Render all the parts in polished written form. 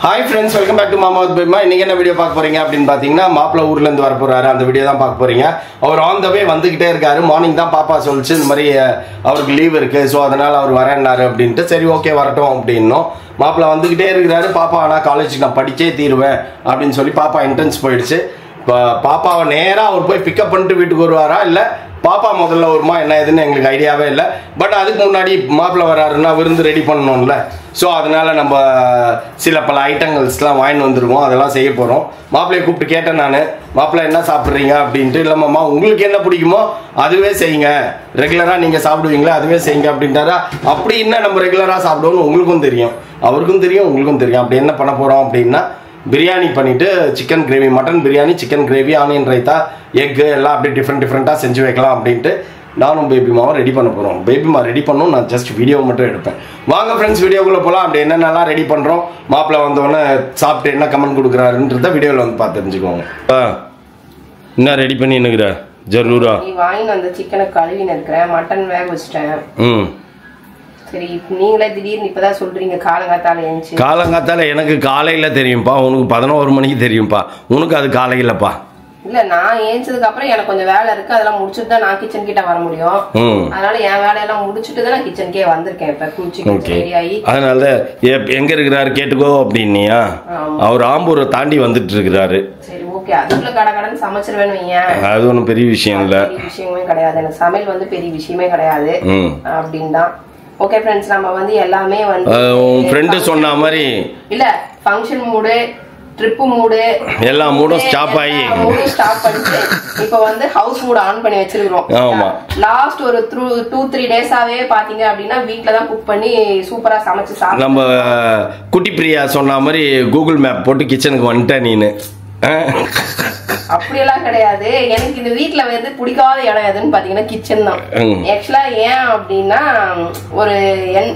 Hi friends, welcome back to Mama with Bima. இன்னைக்கு என்ன video பார்க்க போறீங்க அப்படினு பாத்தீங்கன்னா மாப்ள ஊர்ல இருந்து வர போறாரு. அந்த வீடியோ தான் பார்க்க போறீங்க. அவர் ஆன் தி வே வந்துகிட்டே இருக்காரு. மார்னிங் தான் பாப்பா சொல்லுச்சு இந்த மாதிரி அவருக்கு லீவ் இருக்கு. சோ அதனால அவர் வரேன்னாரு அப்படினு. சரி ஓகே வரட்டும் அப்படினோம். மாப்ள வந்துகிட்டே இருக்காரு. பாப்பா ஆனா காலேஜ் நான் படிச்சே தீருவேன் அப்படினு சொல்லி பாப்பா என்ட்ரன்ஸ் போயிடுச்சு. பாப்பாவை நேரா அவர் போய் பிக்கப் பண்ணிட்டு வீட்டுக்கு வருவாரா இல்ல பாப்பா முதல்ல வருமா என்ன ஏதுன்னு எங்களுக்கு ஐடியாவே இல்லை. பட் அதுக்கு முன்னாடி மாப்பிள்ள வராருன்னா விருந்து ரெடி பண்ணணும்ல. ஸோ அதனால நம்ம சில பல ஐட்டங்கள்ஸ்லாம் வாங்கிட்டு வந்துருக்கோம். அதெல்லாம் செய்ய போகிறோம். மாப்பிள்ளையை கூப்பிட்டு கேட்டேன் நான், மாப்பிள்ளை என்ன சாப்பிட்றீங்க அப்படின்ட்டு. இல்லை மாமா உங்களுக்கு என்ன பிடிக்குமோ அதுவே செய்யுங்க, ரெகுலராக நீங்கள் சாப்பிடுவீங்களா அதுவே செய்யுங்க அப்படின்ட்டாரா. அப்படி என்ன நம்ம ரெகுலராக சாப்பிடுவோம்னு உங்களுக்கும் தெரியும், அவருக்கும் தெரியும், உங்களுக்கும் தெரியும். அப்படி என்ன பண்ண போகிறோம் அப்படின்னா பிரியாணி பண்ணிட்டு chicken gravy, mutton biryani, chicken gravy, onion raita, egg எல்லாம் அப்படியே டிஃப்ரெண்ட்டாக செஞ்சு வைக்கலாம் அப்படின்ட்டு நானும் பேபிமாவை ரெடி பண்ண போகிறோம். பேபிமா ரெடி பண்ணணும், நான் ஜஸ்ட் வீடியோ மட்டும் எடுப்பேன். வாங்க ஃப்ரெண்ட்ஸ் வீடியோக்குள்ளே போகலாம். அப்படி என்னென்னலாம் ரெடி பண்ணுறோம், மாப்பிள்ளை வந்தோடனே சாப்பிட்டு என்ன கமெண்ட் கொடுக்குறாருன்றத வீடியோவில் வந்து பார்த்து தெரிஞ்சுக்கோங்க. என்ன ரெடி பண்ணி என்னங்கிற ஜரூரா வாங்கி அந்த சிக்கனை கழுவி இருக்கிறேன், மட்டன் வேக வச்சுட்டேன். சரி நீங்களே திடீர்னு இப்பதான் சொல்றீங்க காலங்காத்தால எழுந்துச்சு. காலங்காத்தால எனக்கு காலையில தெரியும்பா, உனக்கு 11 மணிக்கு தெரியும்பா, உனக்கு அது காலையிலப்பா. இல்ல நான் ஏஞ்சதுக்கு அப்புறம் எனக்கு கொஞ்சம் வேலை இருக்கு, அதெல்லாம் முடிச்சுட்டு தான் நான் கிச்சன் கிட்ட வர முடியும். அதனால என் வேலையெல்லாம் முடிச்சுட்டு தான் நான் கிச்சனுக்கே வந்திருக்கேன். இப்ப குளிச்சு ரெடி. அதனால எங்க இருக்கிறாரு கேட்டுக்கோ அப்படின்னியா. அவர் ஆம்பூரை தாண்டி வந்துட்டு இருக்கிறாரு. சரி ஓகே, அதுக்குள்ள கடன்னு சமைச்சிருவேன்னு வைங்க. அது ஒன்றும் பெரிய விஷயம் இல்ல, பெரிய விஷயமே கிடையாது. எனக்கு சமையல் வந்து பெரிய விஷயமே கிடையாது அப்படின்னு தான். ஓகே ஃப்ரெண்ட்ஸ், நம்ம வந்து எல்லாமே வந்து உன் ஃப்ரெண்ட் சொன்ன மாதிரி இல்ல ஃபங்க்ஷன் மூடு, ட்ரிப் மூடு, எல்லா மூடும் ஸ்டாப் பண்ணிட்டு இப்போ வந்து ஹவுஸ் மூட் ஆன் பண்ணி வச்சிருக்கோம். ஆமா, லாஸ்ட் ஒரு 2-3 டேஸாவே பாத்தீங்க அப்படின்னா வீட்ல தான் குக் பண்ணி சூப்பரா சமைச்சு சாப்பிட்டோம். நம்ம குட்டி பிரியா சொன்ன மாதிரி கூகுள் மேப் போட்டு கிச்சனுக்கு வந்துட்டேன் நீனு. அப்படியெல்லாம் கிடையாது. எனக்கு இந்த வீட்டுல வந்து பிடிக்காத இடம் எதுன்னு பாத்தீங்கன்னா கிச்சன் தான். ஆக்சுவலா ஏன் அப்படின்னா ஒரு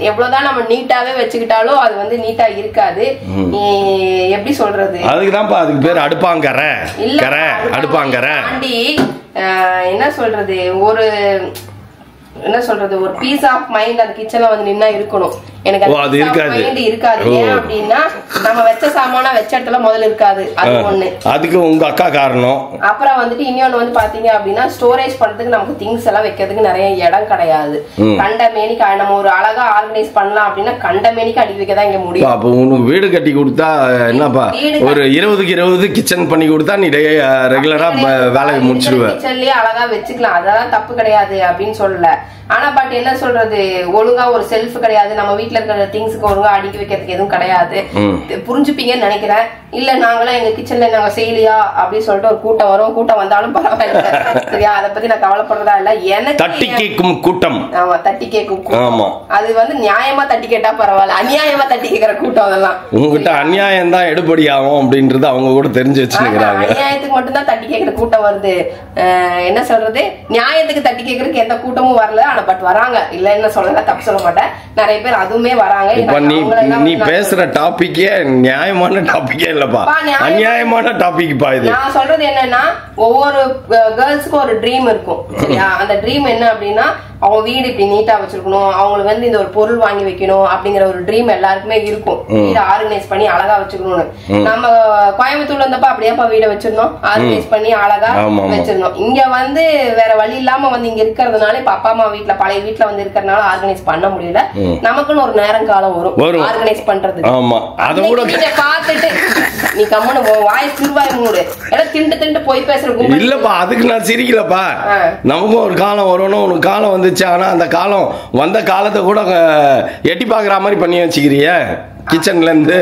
எவ்வளவுதான் நம்ம நீட்டாவே வச்சுக்கிட்டாலும் அது வந்து நீட்டா இருக்காது. எப்படி சொல்றது, அதுக்குதான்ப்பா அதுக்கு பேர் அடுப்பாங்கற. இல்ல அடுப்பாங்கற என்ன சொல்றது, ஒரு என்ன சொல்றது, ஒரு பீஸ் ஆஃப் மைண்ட் அந்த கிச்சன்ல வந்து நின்னா இருக்கணும். எனக்கு அது இருக்காது. ஏன் அப்படின்னா நம்ம வச்ச சாமானா வச்ச இடத்துல முதல்ல இருக்காது. அது ஒண்ணு, அதுக்கு உங்க அக்கா காரணம். அப்புறம் வந்துட்டு இன்னொன்னு வந்து பாத்தீங்க அப்படின்னா ஸ்டோரேஜ் பண்றதுக்கு நமக்கு திங்ஸ் எல்லாம் வைக்கிறதுக்கு நிறைய இடம் கிடையாது. கண்டமேனிக்கு நம்ம ஒரு அழகா ஆர்கனைஸ் பண்ணலாம் அப்படின்னா கண்டமேனிக்கு அடி வைக்க தான் இங்க முடியும். அப்ப உனக்கு வீடு கட்டி கொடுத்தா என்னப்பா, ஒரு 20க்கு 20 கிச்சன் பண்ணி கொடுத்தா நீ ரெகுலரா வேலையை முடிச்சிடுவேன். கிச்சன்லயே அழகா வச்சுக்கலாம், அதெல்லாம் தப்பு கிடையாது அப்படின்னு சொல்லல. ஆனா பட் என்ன சொல்றது, ஒழுங்கா ஒரு செல்ஃப் கிடையாது, நம்ம வீட்டுல இருக்கிற திங்ஸ்க்கு ஒழுங்கா அடுக்கி வைக்கிறதுக்கு எதுவும் கிடையாது. புரிஞ்சுப்பீங்கன்னு நினைக்கிறேன். இல்ல நாங்களாம் எங்க கிச்சன்ல நாங்க செய்யலையா அப்படின்னு சொல்லிட்டு ஒரு கூட்டம் வரும், கூட்டம் வந்தாலும் பரவாயில்ல சரியா, அதை பத்தி நான் கவலைப்படுறதா இல்ல. எனக்கு தட்டி கேட்கும் கூட்டம். ஆமா, தட்டி கேட்கும் கூட்டம். அது வந்து நியாயமா தட்டி கேட்டா பரவாயில்ல, அநியாயமா தட்டி கேட்கிற கூட்டம் அதெல்லாம் உங்ககிட்ட அநியாயம் தான் எடுபடி ஆகும் அப்படின்றது அவங்க கூட தெரிஞ்சு வச்சுக்கிறாங்க. அநியாயத்துக்கு மட்டும் தான் தட்டி கேட்கிற கூட்டம் வருது. என்ன சொல்றது, நியாயத்துக்கு தட்டி கேட்கறதுக்கு எந்த கூட்டமும் வரல. ஆனா பட் வராங்க, இல்ல என்ன சொல்ல தப்பு சொல்ல மாட்டேன், நிறைய பேர் அதுவுமே வராங்க. நீ பேசுற டாபிக்கே நியாயமான டாபிக்கே இல்லப்பா, அநியாயமான டாபிக் பா இது. நான் சொல்றது என்னன்னா, ஒவ்வொரு கேர்ள்ஸ்க்கும் ஒரு ட்ரீம் இருக்கும் சரியா. அந்த ட்ரீம் என்ன அப்படின்னா அவங்க வீடு இப்படி நீட்டா வச்சிருக்கணும், அவங்களுக்கு வந்து இந்த ஒரு பொருள் வாங்கி வைக்கணும் அப்படிங்கிற ஒரு ட்ரீம் எல்லாருக்குமே இருக்கும். வீடை ஆர்கனைஸ் பண்ணி அழகா வச்சுக்கணும்னு. நம்ம கோயம்புத்தூர்ல இருந்தப்ப அப்படியேப்பா வீடை வச்சிருந்தோம், ஆர்கனைஸ் பண்ணி அழகா வச்சிருந்தோம். இங்க வந்து வேற வழி இல்லாம வந்து இங்க இருக்கிறதுனால, இப்ப அப்பா அம்மா வீட்டுல பழைய வீட்டுல வந்து இருக்கிறதுனால ஆர்கனைஸ் பண்ண முடியல. நமக்குன்னு ஒரு நேரம் காலம் வரும் ஆர்கனைஸ் பண்றது. பாத்துட்டு நீ கம்முனு வாய் சிறுவாய் மூடு, எல்லாம் திண்டு போய் பேசுற இல்லப்பா. அதுக்கு நான் சிரிக்கலப்பா, நமக்கும் ஒரு காலம் வரணும். உனக்கு காலம் வந்து ஆனா அந்த காலம் வந்த காலத்தை கூட எட்டி பாக்குற மாதிரி பண்ணி வச்சுக்கிறிய கிச்சன்ல இருந்து.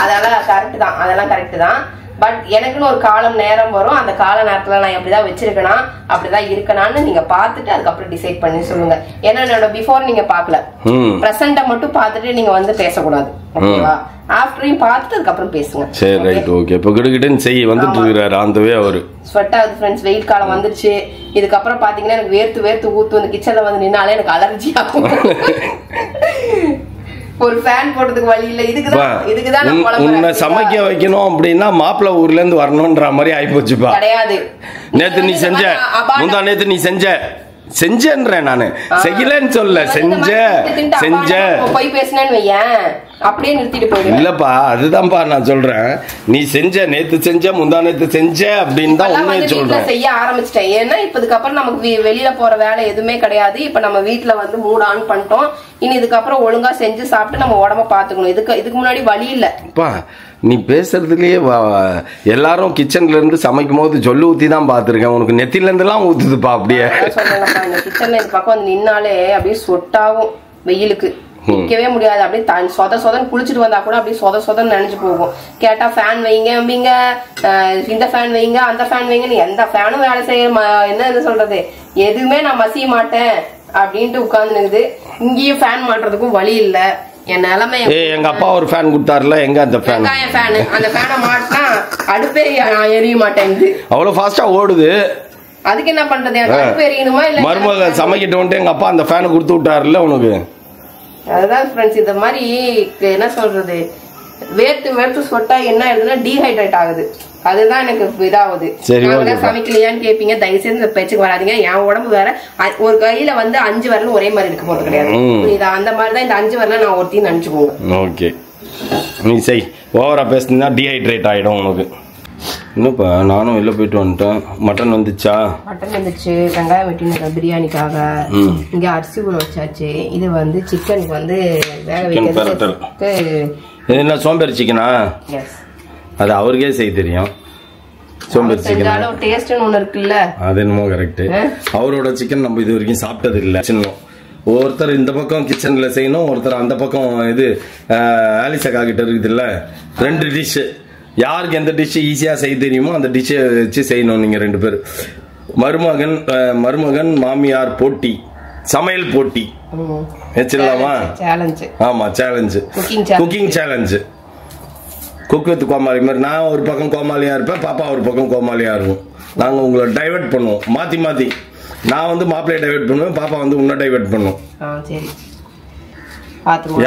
அதெல்லாம் கரெக்ட் தான், அதெல்லாம் கரெக்ட் தான். பட் எனக்குன்னு ஒரு காலம் நேரம் வரும், அந்த கால நேரத்துல நான் எப்படிதான் வச்சிருக்கேனா அப்படிதான் இருக்கனான்னு நீங்க பாத்துட்டு அதுக்கப்புறம் டிசைட் பண்ணி சொல்லுங்க. ஏன்னா என்னோட பிஃபோர் நீங்க பாக்கல, பிரசன்ட மட்டும் பாத்துட்டு நீங்க வந்து பேசக்கூடாது ஓகேவா. ஆஃப்டரையும் பார்த்துட்டு அதுக்கப்புறம் பேசுங்க. சரி ரைட் ஓகே. இப்போ கிடுகிடுன்னு செய்ய வந்துட்டு இருக்கிறாரு அந்த வே. அவரு ஸ்வெட் ஆகுது ஃப்ரெண்ட்ஸ், வெயில் காலம் வந்துருச்சு. இதுக்கப்புறம் பாத்தீங்கன்னா எனக்கு வேர்த்து ஊத்து வந்து கிச்சன்ல வந்து நின்னாலே எனக்கு அலர்ஜி ஆகும். ஒரு ஃபேன் போடுறதுக்கு வழி இல்ல. இதுக்குதான் உன்னை சமைக்க வைக்கணும் அப்படின்னா மாப்பிள்ளை ஊர்ல இருந்து வரணும்ன்ற மாதிரி ஆயிப்போச்சுப்பா. கிடையாது, நேத்து நீ செஞ்ச, முந்தா நேத்து நீ செஞ்சேன்றேன் நானு, செய்யலன்னு சொல்ல, செஞ்ச போய் பேசினேன்னு வையேன் அப்படியே நிறுத்திட்டு போயிடுவேன். இல்லப்பா அதுதான்ப்பா நான் சொல்றேன், நீ நேத்து செஞ்ச முந்தா நேத்து செஞ்ச அப்படின்னு தான் உண்மையை சொல்றேன். செய்ய ஆரம்பிச்சிட்டேன். ஏன்னா இப்ப இதுக்கப்புறம் நமக்கு வெளியில போற வேலை எதுவுமே கிடையாது. இப்ப நம்ம வீட்டுல வந்து மூட் ஆன் பண்ணிட்டோம். இனி இதுக்கப்புறம் ஒழுங்கா செஞ்சு சாப்பிட்டு நம்ம உடம்ப பாத்துக்கணும். இதுக்கு முன்னாடி வழி இல்லப்பா. நீ பேசுறதுலயே எல்லாரும் கிச்சன்ல இருந்து சமைக்கும் போது சொல்லு ஊத்தி தான் பாத்துருக்கேன். உனக்கு நெத்தில இருந்து எல்லாம் ஊத்துதுப்பா. அப்படியே சொல்லுங்கப்பா, இந்த கிச்சன்ல இந்த பக்கம் வந்து நின்னாலே அப்படியே சொட்டாகும். வெயிலுக்கு நிக்கவே முடியாது. அப்படியே சொதன்னு குளிச்சுட்டு வந்தா கூட அப்படியே சொதன்னு நினைச்சு போகும். கேட்டா ஃபேன் வைங்க அப்படிங்க, இந்த ஃபேன் வைங்க அந்த ஃபேன் வைங்க, எந்த ஃபேனும் வேலை செய்ய என்ன சொல்றது, எதுவுமே நான் மசிய மாட்டேன் அப்படின்ட்டு உட்கார்ந்துருக்குது. இங்கேயும் ஃபேன் மாட்டுறதுக்கும் வழி இல்ல. என் நிலைமை எங்க அப்பா ஒரு ஃபேன் கொடுத்தாருல, எங்க அந்த ஃபேன் அந்த ஃபேனை மாட்டினா அடுப்பே எரிய மாட்டேங்குது. அவ்வளவு ஃபாஸ்டா ஓடுது. அதுக்கு என்ன பண்றது, அடுப்பு எரியணுமா இல்ல மருமக சமைக்கிட்டு வந்துட்டு எங்க அப்பா அந்த ஃபேனை கொடுத்து விட்டாருல்ல உனக்கு. அதுதான் ஃப்ரெண்ட்ஸ், இந்த மாதிரி என்ன சொல்றது, வேர்த்து சொட்டா என்ன ஆயிடுதுன்னா டீஹைட்ரேட் ஆகுது. அதுதான் எனக்கு இதாகுது. சமைக்கலையான்னு கேப்பீங்க, தயவு செய்து இந்த பேச்சுக்கு வராதிங்க. என் உடம்பு வேற, ஒரு கையில வந்து 5 வரலும் ஒரே மாதிரி இருக்க போறது கிடையாது. அந்த மாதிரிதான் இந்த 5 வரல நான் ஒருத்தையும் நினைச்சுக்கோங்க. ஓகே, நீ செய். ஓவரா பேசுனா டீஹைட்ரேட் ஆயிடும் உனக்கு. இன்னும்ப்பா நானும் வெளில போயிட்டு வந்துட்டேன். மட்டன் வந்துச்சா? மட்டன் வந்துச்சு. வெங்காயம் வெட்டினேன் பிரியாணிக்காக. இங்க அரிசி ஊற வச்சாச்சு. இது வந்து சிக்கனுக்கு வந்து வேக வைக்கிறது. என்ன சோம்பேறி சிக்கனா? அது அவருக்கே செய்ய தெரியும். சோம்பேறி சிக்கன் டேஸ்ட்னு ஒண்ணு இருக்குல்ல, அது என்னமோ கரெக்ட். அவரோட சிக்கன் நம்ம இது வரைக்கும் சாப்பிட்டது இல்ல. சின்ன ஒருத்தர் இந்த பக்கம் கிச்சன்ல செய்யணும், ஒருத்தர் அந்த பக்கம் இது ஆலிசக்கா கிட்ட இருக்குது இல்ல. 2 டிஷ். யாருக்கு எந்த டிஷ் ஈஸியா செய்ய தெரியுமோ அந்த டிஷ்ஷை வச்சு செய்யணும் நீங்க 2 பேர். மருமகன் மாமியார் போட்டி, சமையல் போட்டி வச்சிடலாமா? ஆமா, challenge, cooking challenge. Cook with Comali மாதிரி. நான் ஒரு பக்கம் கோமாளியா இருப்பேன், பாப்பா ஒரு பக்கம் கோமாளியா இருக்கும். நாங்க உங்களை டைவர்ட் பண்ணுவோம் மாத்தி. நான் வந்து மாப்பிள்ளைய டைவர்ட் பண்ணுவேன், பாப்பா வந்து உன்னை டைவர்ட் பண்ணுவோம்.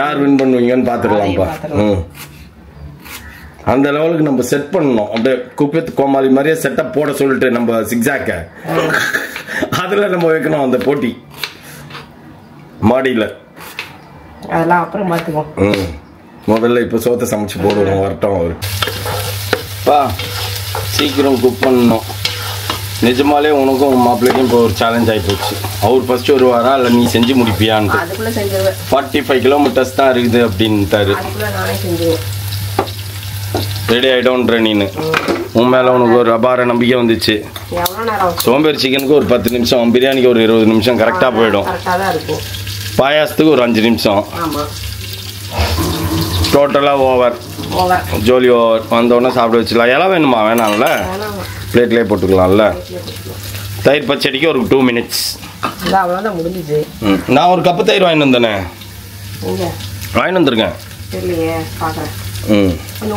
யார் வின் பண்ணுவீங்கன்னு பாத்துக்கலாம்ப்பா. அந்த லெவலுக்கு நம்ம செட் பண்ணணும். அப்படியே குக் வித் கோமாளி மாதிரியே செட்டப் போட சொல்லிட்டு நம்ம சிக்ஸாக்க அதுல நம்ம வைக்கணும் அந்த போட்டி மாடியில. அதெல்லாம் அப்புறம் பாத்துக்குவோம். முதல்ல இப்ப சோத்தை சமைச்சு போடுவோம். வரட்டும் அவரு. சீக்கிரம் குக் பண்ணணும். நிஜமாலே உனக்கும் மாப்பிள்ளைக்கும் இப்போ ஒரு சேலஞ்ச் ஆகி போச்சு. அவர் ஃபர்ஸ்ட் வருவாரா இல்லை நீ செஞ்சு முடிப்பியான்னு. 45 கிலோமீட்டர்ஸ் தான் இருக்குது அப்படின்ட்டாரு. ரெடி ஆகிட்டோன்ற நீனு. உன் மேலே உனக்கு ஒரு அபார நம்பிக்கை வந்துச்சு. சோம்பேறி சிக்கனுக்கு ஒரு 10 நிமிஷம், பிரியாணிக்கு ஒரு 20 நிமிஷம் கரெக்டாக போயிடும். பாயாசத்துக்கு ஒரு 5 நிமிஷம். டோட்டலாக ஓவர், ஜோலி ஓவர். வந்தோடனே சாப்பிட வச்சுக்கலாம். எல்லாம் வேணுமா? வேணாம்ல, பிளேட்லேயே போட்டுக்கலாம்ல. தயிர் பச்சடிக்கு ஒரு 2 மினிட்ஸ். நான் ஒரு கப்பு தயிர் வாங்கிட்டு வந்தேனே. வாங்கிட்டு வந்திருக்கேன்.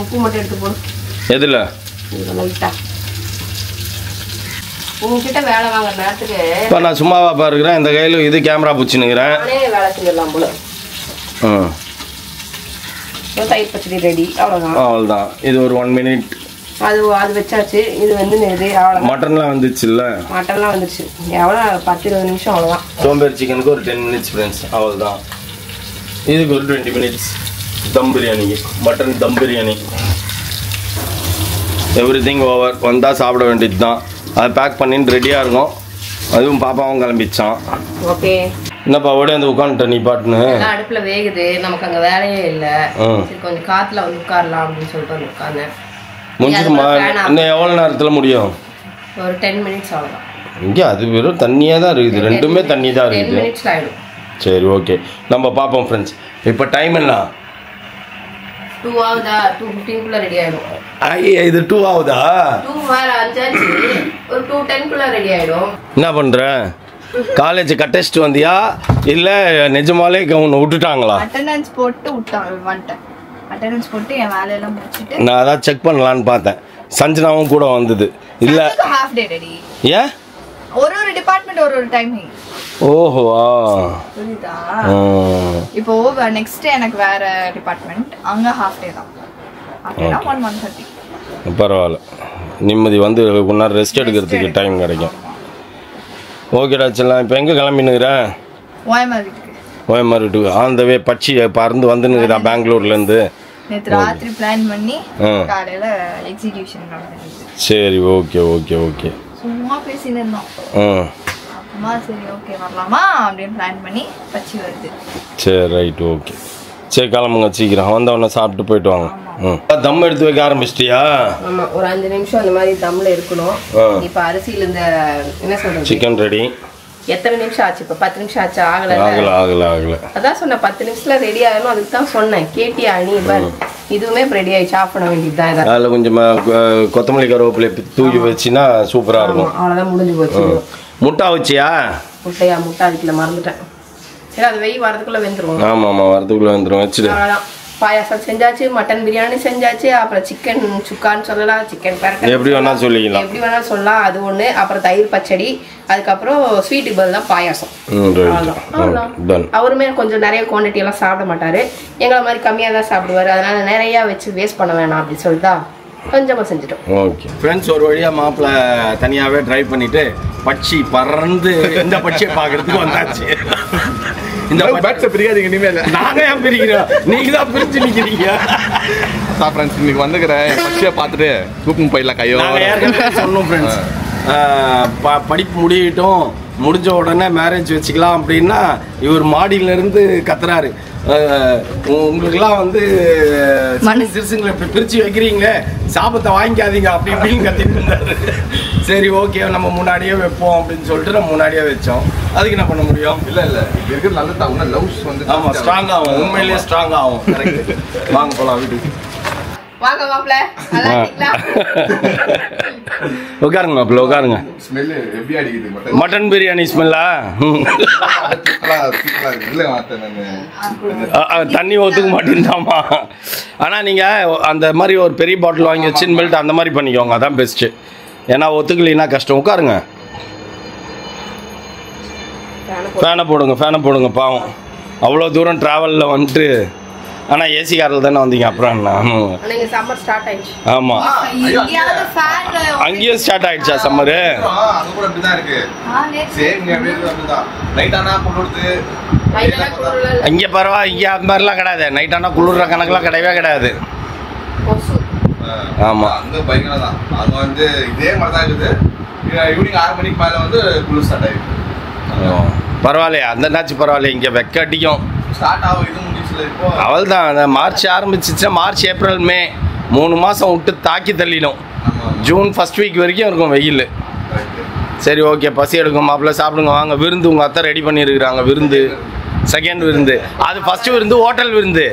உப்பு மட்டும் எடுத்து போடு. எதுல? உங்ககிட்ட வேலை வாங்குற நேரத்துக்கு இப்போ நான் சும்மாவா இருக்கிறேன். இந்த கையில் இது கேமரா பிடிச்சினுக்கிறேன். வேலை செஞ்சிடலாம் போல. தயிர் பச்சடி ரெடி. அவ்வளோதான். இது ஒரு 1 மினிட். அது வச்சாச்சு. இது வந்து மட்டன்லாம் வந்துச்சுல்ல. மட்டன்லாம் வந்துச்சு. எவ்வளோ 10-20 நிமிஷம் அவ்வளோதான். சோம்பேறி சிக்கனுக்கு ஒரு 10 மினிட்ஸ் ஃப்ரெண்ட்ஸ். அவ்வளோதான். இதுக்கு ஒரு 20 மினிட்ஸ். தம் பிரியாணிக்கு, mutton dum biryani. Everything over. வந்தால் சாப்பிட வேண்டியது தான். அதை பேக் பண்ணிட்டு ரெடியாக இருக்கும். அதுவும் பாப்பாவும் கிளம்பிச்சான். ஓகே. என்னப்பா ஓடி வந்து உட்காந்துட்ட நீ பாட்டுன்னு? அடுப்புல வேகுது, நமக்கு அங்கே வேலையே இல்லை. கொஞ்சம் காற்றுல வந்து உட்காரலாம் அப்படின்னு சொல்லிட்டு உட்காந்தேன். முடிஞ்சிருமா? இன்னும் எவ்வளோ நேரத்தில் முடியும்? ஒரு 10 மினிட்ஸ் அவ்வளோதான். இங்கே அது வெறும் தண்ணியாக தான் இருக்குது. ரெண்டுமே தண்ணி தான் இருக்குது. 10 மினிட்ஸ் ஆகிடும். சரி, ஓகே, நம்ம பார்ப்போம் ஃப்ரெண்ட்ஸ். இப்போ டைம் என்ன? 2 ஆகுதா? 2:15 ரெடி ஆயிடும். இது 2 ஆகுதா? 2 வேற ஆச்சாச்சு. ஒரு 2:10 ரெடி ஆயிடும். என்ன பண்ற? காலேஜ் கட்டெஸ்ட் வந்தியா இல்ல நிஜமாலே உன்னை விட்டுட்டாங்களா? அட்டெண்டன்ஸ் போட்டு வந்துட்டேன். அட்டெண்டன்ஸ் போட்டு என் வேலையெல்லாம் முடிச்சிட்டு நான் அதான் செக் பண்ணலான்னு பார்த்தேன். சஞ்சனாவும் கூட வந்தது இல்ல. Half day ready. ஏன்? ஒரு டிபார்ட்மெண்ட் ஒரு டைமிங். ஓஹோ, புரியுதா? இப்போ நெக்ஸ்ட் எனக்கு வேற டிபார்ட்மெண்ட். அங்க ஹாஃப் டே தான். அப்படினா 1:30. பரவாயில்ல, நிம்மதி. வந்து கொஞ்ச நேரம் ரெஸ்ட் எடுக்கிறதுக்கு டைம் கிடைக்கும். ஓகேடா செல்லம். இப்போ எங்கே கிளம்பினுங்கிற? ஓஎம்ஆர் வீட்டுக்கு. ஓஎம்ஆர் டு ஆன் த வே பச்சி பறந்து வந்துனுக்குதா பெங்களூர்லேருந்து. நேற்று ராத்திரி பிளான் பண்ணி காலையில் எக்ஸிக்யூஷன் நடந்துச்சு. சரி ஓகே ஓகே ஓகே. சும்மா பேசின்னு இருந்தோம். அப்புறமா சரி ஓகே வரலாமா அப்படின்னு பிளான் பண்ணி பச்சி வருது. சரி ரைட் ஓகே. சரி கிளம்புங்க சீக்கிரம் வந்தவொடனே சாப்பிட்டு போயிட்டு வாங்க. தம் எடுத்து வைக்க ஆரம்பிச்சிட்டியா? ஆமா ஒரு 5 நிமிஷம் அந்த மாதிரி தம்ல இருக்கணும். இப்ப அரிசியில இந்த என்ன சொல்றது சிக்கன் ரெடி. எத்தனை நிமிஷம் ஆச்சு? இப்ப 10 நிமிஷம் ஆச்சு. ஆகல. அதான் சொன்ன 10 நிமிஷத்துல ரெடி ஆகணும். அதுக்கு தான் சொன்னேன். கேட்டியா நீ? இதுவுமே ரெடி ஆயிடுச்சு. ஆஃப் பண்ண வேண்டியதுதான். அதில் கொஞ்சம் கொத்தமல்லி கருவேப்பிலை தூக்கி வச்சுன்னா சூப்பரா இருக்கும். அவ்வளவுதான் முடிஞ்சு போச்சு. முட்டை வச்சியா? முட்டை அதுக்குள்ள மறந்துட்டேன். சரி அது வெய் வரதுக்குள்ள வெந்துரும். ஆமா வரதுக்குள்ள வெந்துரும். வச்சுடு. அவ்வளவுதான். பாயாசம் செஞ்சாச்சு, மட்டன் பிரியாணி செஞ்சாச்சு, அப்புறம் சிக்கன் சுக்கான்னு சொல்லலாம், சிக்கன் பரட்டை எப்படி வேணா சொல்லிக்கலாம், எப்படி வேணா சொல்லலாம். அது ஒண்ணு. அப்புறம் தயிர் பச்சடி, அதுக்கப்புறம் ஸ்வீட் பதில் தான் பாயாசம். அவருமே கொஞ்சம் நிறைய குவான்டிட்டி எல்லாம் சாப்பிட மாட்டாரு. எங்களை மாதிரி கம்மியா தான் சாப்பிடுவாரு. அதனால நிறைய வச்சு வேஸ்ட் பண்ண வேணாம் அப்படின்னு சொல்லிட்டா கொஞ்சமா செஞ்சுட்டோம். ஓகே ஃப்ரெண்ட்ஸ், ஒரு வழியா மாப்பிள்ள தனியாவே டிரைவ் பண்ணிட்டு பட்சி பறந்து இந்த பட்சியை பாக்குறதுக்கு வந்தாச்சு. இந்த பேட்ஸை பிரிக்காதீங்க இனிமேல். நாங்க ஏன் பிரிக்கிறோம்? நீங்க தான் பிரிச்சு நிக்கிறீங்க. ஃப்ரெண்ட்ஸ் இன்னைக்கு வந்துக்கிற பட்சியை பார்த்துட்டு கூப்பிட்டு போயிடலாம். கையோ சொன்னோம் ஃப்ரெண்ட்ஸ், படிப்பு முடிஞ்ச உடனே மேரேஜ் வச்சுக்கலாம் அப்படின்னா இவர் மாடியிலேருந்து கத்துறாரு, உங்களுக்குலாம் வந்து சிறுசுங்களை பிரித்து வைக்கிறீங்களே, சாபத்தை வாங்கிக்காதீங்க அப்படி இப்படின்னு கத்திட்டு இருந்தாரு. சரி ஓகே நம்ம முன்னாடியே வைப்போம் அப்படின்னு சொல்லிட்டு நம்ம முன்னாடியே வச்சோம். அதுக்கு என்ன பண்ண முடியும்? இல்லை இருக்கிற நல்ல லவ்ஸ் வந்து ஆமாம் ஸ்ட்ராங் ஆகும், உண்மையிலேயே ஸ்ட்ராங் ஆகும். கரெக்ட். வாங்க போகலாம் வீட்டுக்கு. வாங்க மாப்ள, நல்லா இருக்கீங்களா? உட்காருங்க மாப்ள உட்காருங்க. ஸ்மெல் எப்படி அடிக்குது? மட்டன் பிரியாணி ஸ்மெல்லா? தண்ணி ஒத்துக்க மாட்டேன்தாமா. ஆனால் நீங்கள் அந்த மாதிரி ஒரு பெரிய பாட்டில் வாங்கி வச்சு மெல்ட் அந்த மாதிரி பண்ணிக்கோங்க, அதான் பெஸ்ட்டு. ஏன்னா ஒத்துக்கலைன்னா கஷ்டம். உட்காருங்க. ஃபேனை போடுங்க பாவம். அவ்வளோ தூரம் ட்ராவலில் வந்துட்டு. ஆனால் ஏசி காரில் தானே வந்தீங்க, அப்புறம் என்ன? ஆமாம் அங்கேயும் ஸ்டார்ட் ஆயிடுச்சா சம்மரு? இங்கே பரவா, இங்கே அந்த மாதிரிலாம் கிடையாது. நைட் ஆனால் குளிர்ற கணக்கெலாம் கிடையவே கிடையாது. ஆமாம் அங்கே பயங்கரம் தான். அங்கே வந்து இதே மாதிரி தான் இருக்குது. ஈவினிங் 6 மணிக்கு மேலே வந்து குளிர் ஸ்டார்ட் ஆகிடுது. பரவாயில்லையா? அந்த நாச்சு பரவாயில்ல. இங்கே வெக்க அடிக்கும். ஸ்டார்ட் ஆகும் இது முடிச்சுல. இப்போ அவள் தான் அந்த மார்ச் ஆரம்பிச்சிச்சுன்னா மார்ச் ஏப்ரல் மே 3 மாதம் விட்டு தாக்கி தள்ளிடும். ஜூன் ஃபர்ஸ்ட் வீக் வரைக்கும் இருக்கும் வெயில். சரி ஓகே, பசி எடுக்கும் மாப்பிள்ள, சாப்பிடுங்க வாங்க. விருந்து உங்கள் அத்தை ரெடி பண்ணியிருக்கிறாங்க. விருந்து செகண்ட் விருந்து. அது ஃபர்ஸ்ட் விருந்து ஹோட்டல் விருந்து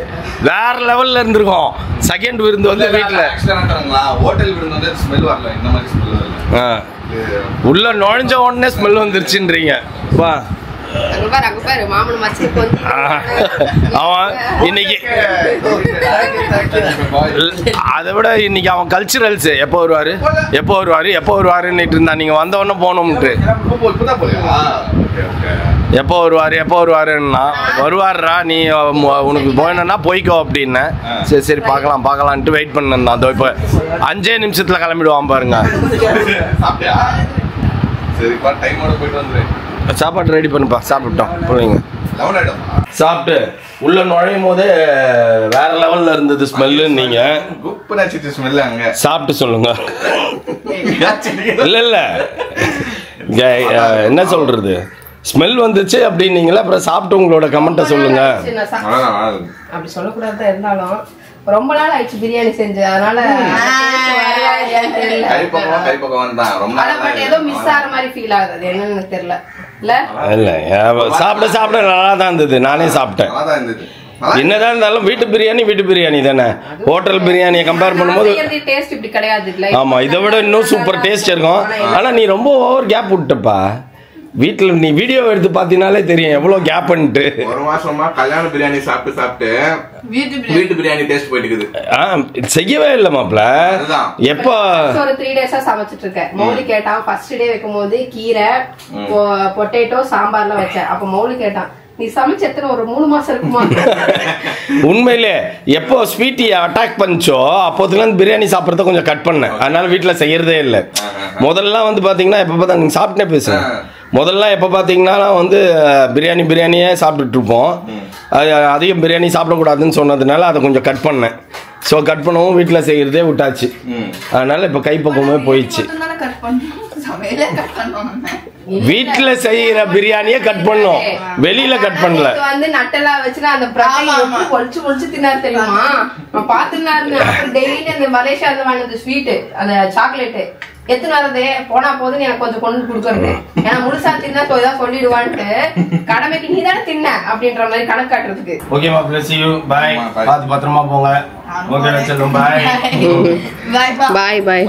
வேற லெவலில் இருந்திருக்கும். செகண்ட் விருந்து வந்து வீட்டில். ஹோட்டல் விருந்து வந்து ஸ்மெல் வரல, இந்த மாதிரி ஸ்மெல் வரல. உள்ள நுழைஞ்ச உடனே ஸ்மெல் வந்துருச்சுன்றீங்க. வா அவன் இன்னைக்கு அதை விட இன்னைக்கு அவன் கல்ச்சுரல்ஸ் எப்போ வருவாருன்னு இருந்தா. நீங்க வந்த உடனே போகணும்ட்டு எப்போ வருவாருன்னா வருவாருடா, நீ உனக்கு போயணும்னா போய்க்கோ அப்படின்னு. சரி பார்க்கலான்ட்டு வெயிட் பண்ணிருந்தான். அதோ இப்போ 5 நிமிஷத்துல கிளம்பிடுவான் பாருங்க. சாப்பாடு ரெடி பண்ணுப்பா. சாப்பிட்டோம் பிள்ளைங்க. சாப்பிட்டு உள்ள நுழையும் போதே வேற லெவல்ல இருந்தது ஸ்மெல்லு. நீங்க சாப்பிட்டு சொல்லுங்க. இல்ல என்ன சொல்றது, ஸ்மெல் வந்துச்சு அப்படின்னீங்களா? அப்புறம் சாப்பிட்டு உங்களோட கமெண்ட்டை சொல்லுங்க. அப்படி சொல்லக்கூடாது. இருந்தாலும் ரொம்ப நாள் ஆயிடுச்சு பிரியாணி செஞ்சு, அதனால ஏதோ மிஸ் ஆகிற மாதிரி ஃபீல் ஆகுது. என்னன்னு தெரியல. இல்ல சாப்பிட நல்லா தான் இருந்தது. நானே சாப்பிட்டேன். என்னதான் இருந்தாலும் வீட்டு பிரியாணி தானே. ஹோட்டல் பிரியாணியை கம்பேர் பண்ணும்போது டேஸ்ட் இப்படி கிடையாது. ஆமா, இதை விட இன்னும் சூப்பர் டேஸ்ட் இருக்கும். ஆனா நீ ரொம்ப ஓவர் கேப் விட்டப்பா. வீட்டில் நீ வீடியோ எடுத்து பார்த்தீங்கனாலே தெரியும் எவ்வளோ கேப் பண்ணிட்டு. ஒரு மாசமா கல்யாண பிரியாணி சாப்பிட்டு வீட்டு பிரியாணி டேஸ்ட் போயிட்டு செய்யவே இல்லை மாப்பிள்ள. எப்போ ஒரு 3 டேஸா சமைச்சிட்டு இருக்கேன். மௌலி கேட்டான். ஃபர்ஸ்ட் டே வைக்கும் போது கீரை பொட்டேட்டோ சாம்பார்லாம் வச்சேன். அப்ப மௌலி கேட்டான், நீ சமைச்ச எத்தனை ஒரு 3 மாசம் இருக்குமா? உண்மையிலே எப்போ ஸ்வீட்டி அட்டாக் பண்ணிச்சோ அப்போதுல பிரியாணி சாப்பிட்றத கொஞ்சம் கட் பண்ணேன். அதனால வீட்டில் செய்யறதே இல்லை. முதல்ல வந்து பாத்தீங்கன்னா எப்ப பார்த்தா நீங்க சாப்பிட்டே பேசுங்க. முதல்ல எப்போ பார்த்தீங்கன்னா வந்து பிரியாணியே சாப்பிட்டுட்டு இருப்போம். அது அதிகம் பிரியாணி சாப்பிடக்கூடாதுன்னு சொன்னதுனால அதை கொஞ்சம் கட் பண்ணேன். ஸோ கட் பண்ணவும் வீட்டில் செய்கிறதே விட்டாச்சு. அதனால இப்போ கைப்பக்கமே போயிடுச்சு. வீட்டுல செய்யற பிரியாணியை கட் பண்ணோம், வெளியில கட் பண்ணல. வந்து நட்டலா வச்சுனா அந்த பிரச்சனை பொழிச்சு தின்னாரு தெரியுமா? நான் பாத்துனாரு. அப்புறம் டெய்லி அந்த மலேசியால வாங்கினது ஸ்வீட், அந்த சாக்லேட் எத்தனை வரது போனா போதுன்னு எனக்கு கொஞ்சம் கொண்டு கொடுக்கறது. ஏன்னா முழுசா தின்னா ஏதாவது சொல்லிடுவான்ட்டு கடமைக்கு நீ தானே தின்ன அப்படின்ற மாதிரி கணக்கு காட்டுறதுக்கு. ஓகேமா, bless you, bye. பார்த்து பத்திரமா போங்க. ஓகே செல்லும், bye. பாய் பாய் பாய்.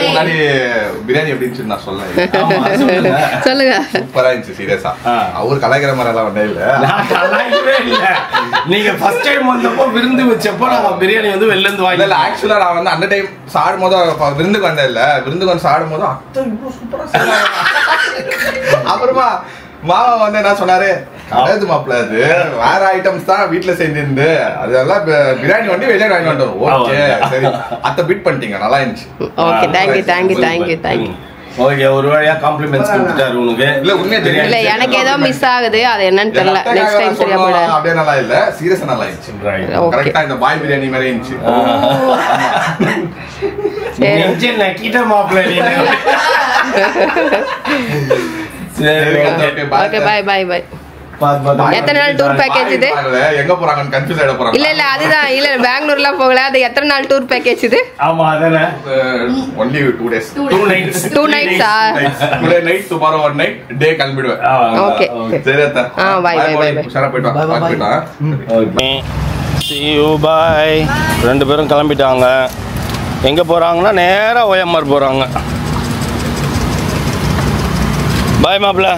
முன்னாடி பிரியாணி எப்படி இருந்துச்சு நான் சொல்லேன். சொல்லுங்க. சூப்பரா இருந்துச்சு. சீரியஸா அவர் கலாய்க்கிற மாதிரி எல்லாம் ஒண்ணே இல்ல. நான் கலாய்க்கவே இல்ல. நீங்க ஃபர்ஸ்ட் டைம் வந்தப்போ விருந்து வச்சப்போ நான் பிரியாணி வந்து வெளில இருந்து வாங்கி. இல்ல ஆக்சுவலா நான் வந்து அந்த டைம் சாடும் போது விருந்துக்கு வந்தேன் இல்ல, விருந்துக்கு வந்து சாடும் போது அத்தை இவ்வளவு சூப்பரா செய்றாங்க. அப்புறமா மாமா வந்து என்ன சொன்னாரு, அதாவது மாப்பிள்ள அது வேற ஐட்டம்ஸ் தான் வீட்டுல செஞ்சிருந்து, அதெல்லாம் பிரியாணி வந்து வெளியே வாங்கி வந்துடும். ஓகே சரி, அத்தை பீட் பண்ணிட்டீங்க, நல்லா இருந்துச்சு. Okay, thank you. ஓகே, ஒரு வழியா காம்ப்ளிமெண்ட்ஸ் கொடுத்துட்டாரு உனக்கு. இல்ல உண்மையா தெரியும். இல்ல எனக்கு ஏதோ மிஸ் ஆகுது, அது என்னன்னு தெரியல. நெக்ஸ்ட் டைம் சரியா போட. அப்படியே நல்லா இல்ல, சீரியஸா நல்லா இருந்துச்சு. கரெக்ட்டா இந்த பாய் பிரியாணி மாதிரி இருந்துச்சு. சரி நெஞ்சே நக்கிட்ட மாப்ள நீ. சரி ஓகே, பை. எத்தனை நாள் டூர் பேக்கேஜ் இது? எங்க போறாங்கன்னு கன்ஃபியூஸ் ஆயிட போறாங்க. இல்ல அதுதான், இல்ல பெங்களூர்லாம் போகல. அது எத்தனை நாள் டூர் பேக்கேஜ் இது? ஆமா அதானே, only 2 days, 2 nights. 2 nights ஆ? today night, tomorrow one night, day கிளம்பிடுவேன். ஓகே சரி அத்தா, பை. உஷாரா போய்ட்டு வா. Okay, see you, bye. ரெண்டு பேரும் கிளம்பிட்டாங்க. எங்க போறாங்கன்னா நேரா OMR போறாங்க. பாய் மாப்பிள்ள,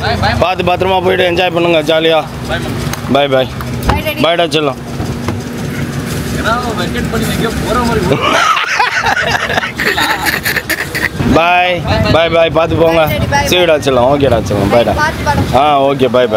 பார்த்து பத்திரமா போயிட்டு என்ஜாய் பண்ணுங்க, ஜாலியா. பாய் பாய்டா செல்லம். பாய் பார்த்து போங்க. சரிடா செல்லம். ஓகேடா செல்லம், பாய்டா. ஓகே, பாய்.